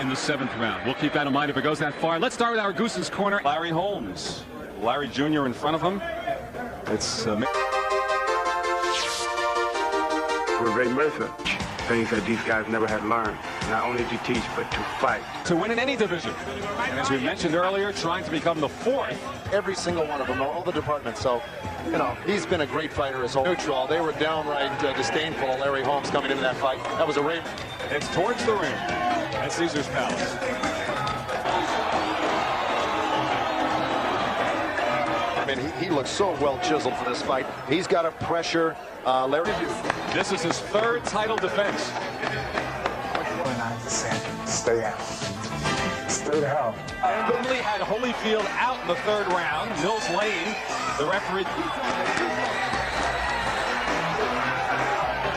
in the 7th round. We'll keep that in mind if it goes that far. Let's start with our Goose's Corner. Larry Holmes. Larry Jr. in front of him. It's We're Ray Mercer. Things that these guys never had learned. Not only to teach, but to fight. To win in any division. And as we mentioned earlier, trying to become the 4th. Every single one of them, all the departments. So, you know, he's been a great fighter as well. Neutral. They were downright disdainful of Larry Holmes coming into that fight. That was a rape. It's towards the ring at Caesar's Palace. I mean, he looks so well chiseled for this fight. He's got to pressure Larry. This is his 3rd title defense. Stay out. Stay the hell. Finley had Holyfield out in the 3rd round. Mills Lane, the referee.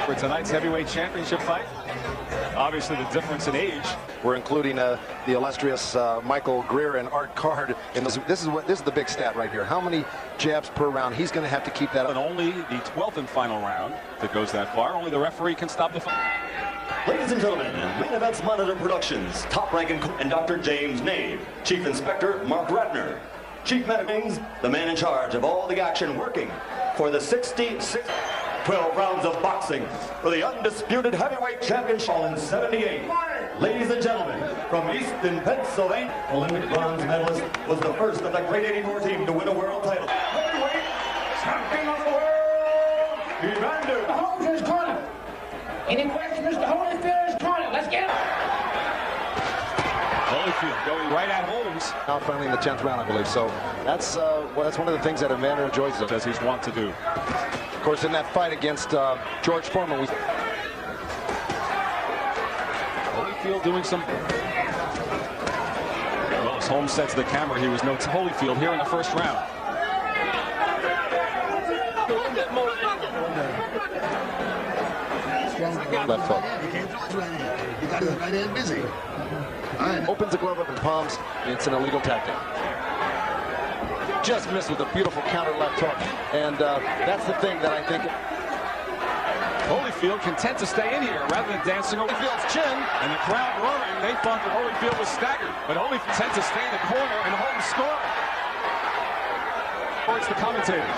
For tonight's heavyweight championship fight. Obviously, the difference in age. We're including the illustrious Michael Greer and Art Card in this. This is the big stat right here. How many jabs per round? He's going to have to keep that up. And only the 12th and final round that goes that far. Only the referee can stop the fight. Ladies and gentlemen, Main Events Monitor Productions, top rank and Dr. James Nave, Chief Inspector Mark Ratner, Chief Medical, the man in charge of all the action working for the 12 rounds of boxing for the undisputed heavyweight championship in 78. Ladies and gentlemen, from Easton, Pennsylvania, Olympic bronze medalist, was the first of the great 84 team to win a world title. Heavyweight champion of the world, Evander Holyfield's corner. Any questions, Mr. Holyfield's corner? Let's get it. Holyfield going right at Holmes. Now finally in the 10th round, I believe. So that's one of the things that Evander enjoys. As he's wont to do. Of course, in that fight against George Foreman, Holyfield doing some. Well, as Holmes said to the camera, he was no Holyfield here in the 1st round. Left hook. You got his right hand busy. Opens the glove up and palms. It's an illegal tactic. Just missed with a beautiful counter left hook. And that's the thing that I think. Holyfield content to stay in here rather than dancing over Holyfield's chin. And the crowd roaring. They thought that Holyfield was staggered. But Holyfield content to stay in the corner and Holmes score. Towards the commentators.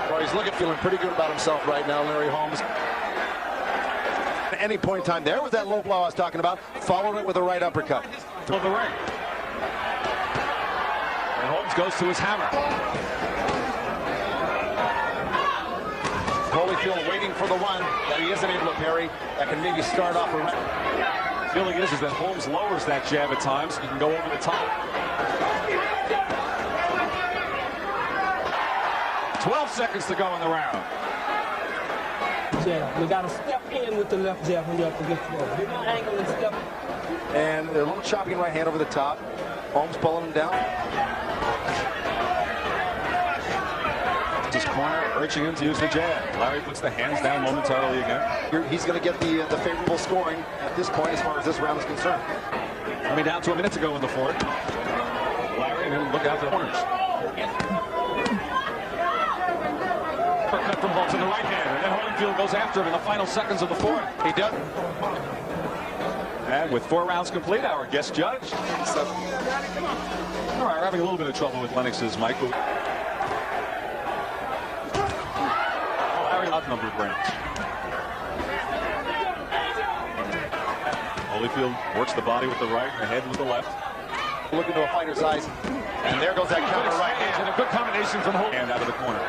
Well, he's feeling pretty good about himself right now, Larry Holmes. At any point in time, there was that low blow I was talking about. Followed it with a right uppercut. To the ring. And Holmes goes to his hammer. Holyfield waiting for the one that he isn't able to parry. That can maybe start off a round. The feeling is that Holmes lowers that jab at times. He can go over the top. 12 seconds to go in the round. Jab. We got to step in with the left jab when you're up against the wall. Angle and step. And a little chopping right hand over the top. Holmes pulling him down. His corner, urging him to use the jab. Larry puts the hands down momentarily again. He's going to get the favorable scoring at this point as far as this round is concerned. Coming down to a minute to go in the 4th. Larry and him look out the corners. Cut from Holmes in the right hand, and then Holyfield goes after him in the final seconds of the 4th. He does. And with 4 rounds complete, our guest judge. All right, we're having a little bit of trouble with Lennox's mic. Larry outnumbered rounds. Holyfield works the body with the right, the head with the left. Look into a fighter's eyes, and there goes that counter right hand. And a good combination from Holyfield. Hand out of the corner.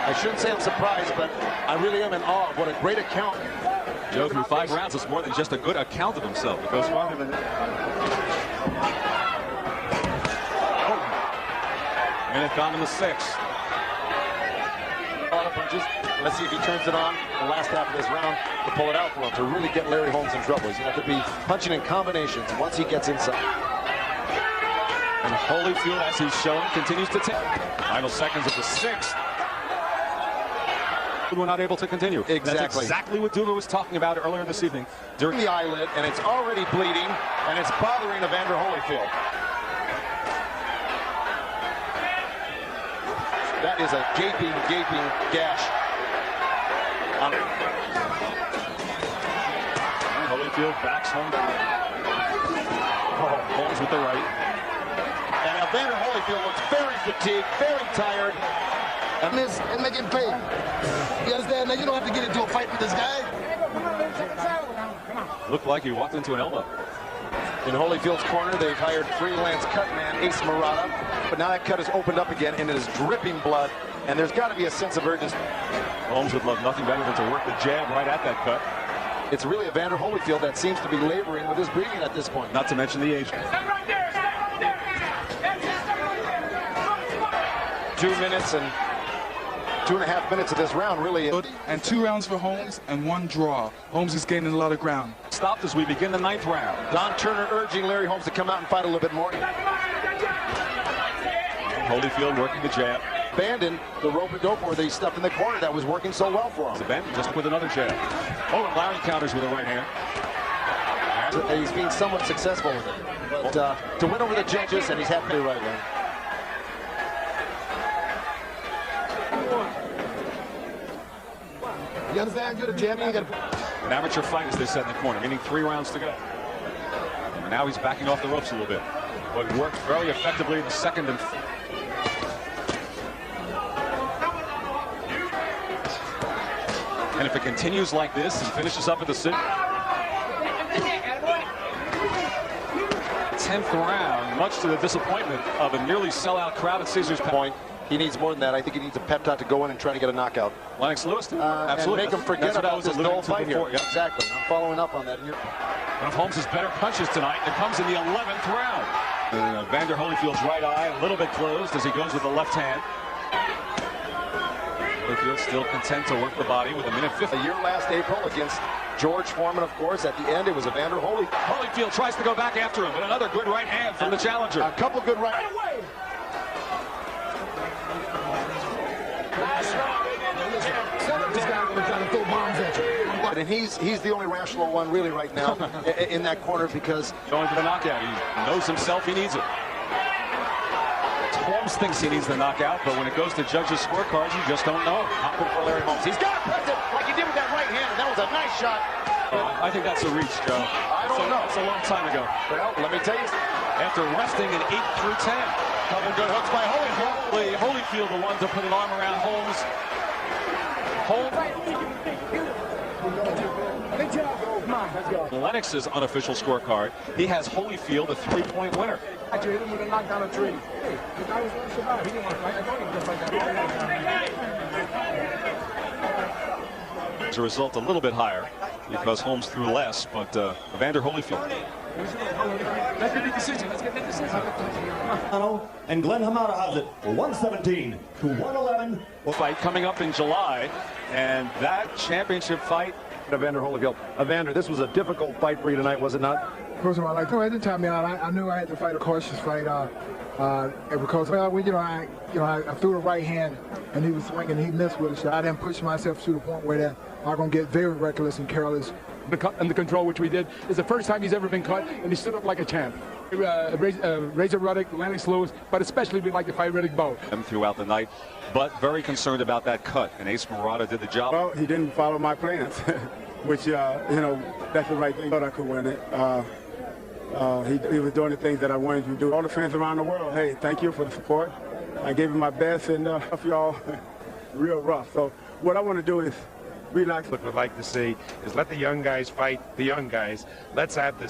I shouldn't say I'm surprised, but I really am in awe of what a great account. Joe, through 5 rounds, it's more than just a good account of himself. It goes farther than... Minute gone in the 6th. A lot of punches. Let's see if he turns it on the last half of this round to pull it out for him, to really get Larry Holmes in trouble. He's going to have to be punching in combinations once he gets inside. And Holyfield, as he's shown, continues to take. Final seconds of the 6th. We're not able to continue. Exactly. That's exactly what Duva was talking about earlier this evening. During the eyelid, and it's already bleeding, and it's bothering Evander Holyfield. that is a gaping gash. Holyfield backs home. Holmes with the right. And Evander Holyfield looks very fatigued, very tired. And make him pay. You understand? Now you don't have to get into a fight with this guy. Looked like he walked into an elbow. In Holyfield's corner, they've hired freelance cut man Ace Murata, but now that cut is opened up again and it is dripping blood, and there's got to be a sense of urgency. Holmes would love nothing better than to work the jab right at that cut. It's really Evander Holyfield that seems to be laboring with his breathing at this point. Not to mention the age. 2 minutes and 2.5 minutes of this round, really. And 2 rounds for Holmes and 1 draw. Holmes is gaining a lot of ground. Stopped as we begin the 9th round. Don Turner urging Larry Holmes to come out and fight a little bit more. Holyfield working the jab. Abandoned the rope-a-dope or the stuff in the corner that was working so well for him. Abandoned just with another jab. Oh, and Larry counters with a right hand. He's been somewhat successful with it. But to win over the judges, and he's happy right now. You understand? You're the champion. You gotta... An amateur fight as they said in the corner, meaning 3 rounds to go. And now he's backing off the ropes a little bit. But worked very effectively in the second and... And if it continues like this and finishes up at the 10th round, much to the disappointment of a nearly sellout crowd at Caesars Point. He needs more than that. I think he needs a pep talk to go in and try to get a knockout. Lennox Lewis, absolutely. And make him forget about this no fight here. Yep. Exactly. I'm following up on that. One of Holmes' better punches tonight. It comes in the 11th round. Evander Holyfield's right eye a little bit closed as he goes with the left hand. Holyfield still content to work the body with a minute 50. A year last April against George Foreman, of course. At the end, it was Evander Holyfield. Holyfield tries to go back after him, but another good right hand from the challenger. A couple good right. This guy's gonna try to throw bombs at you. And he's the only rational one really right now in that corner because going for the knockout. He knows himself he needs it. Holmes thinks he needs the knockout, but when it goes to judges' scorecards, you just don't know. Hopping for Larry Holmes. He's got to press it like he did with that right hand, and that was a nice shot. I think that's a reach, Joe. I don't know. It's a long time ago. Well, let me tell you. After resting in 8 through 10. Couple good hooks by Holyfield. Holyfield the one to put an arm around Holmes. Lennox's unofficial scorecard. He has Holyfield a 3-point winner. I hit him with a knockdown of 3. Hey, the guy was going to survive. He didn't want to fight. I thought he was going to fight. As a result, a little bit higher because Holmes threw less, but Evander Holyfield. Let's get the decision. Let's get the decision. And Glenn Hamada has it 117 to 111. Fight coming up in July, and that championship fight. Evander Holyfield. Evander, this was a difficult fight for you tonight, was it not? First of all, at the time, I knew I had to fight a cautious fight because I threw the right hand and he was swinging. He missed with it, so I didn't push myself to the point where I'm gonna get very reckless and careless. The cut and the control which we did is the first time he's ever been cut, and he stood up like a champ. Razor Ruddock, Lennox Lewis, but especially we'd like to fight Riddick Bowe. Throughout the night, but very concerned about that cut, and Ace Murata did the job. Well, he didn't follow my plans, which, that's the right thing. I thought I could win it. He was doing the things that I wanted to do. All the fans around the world, hey, thank you for the support. I gave him my best, and y'all real rough. So what I want to do is relax. What we'd like to see is let the young guys fight the young guys. Let's have this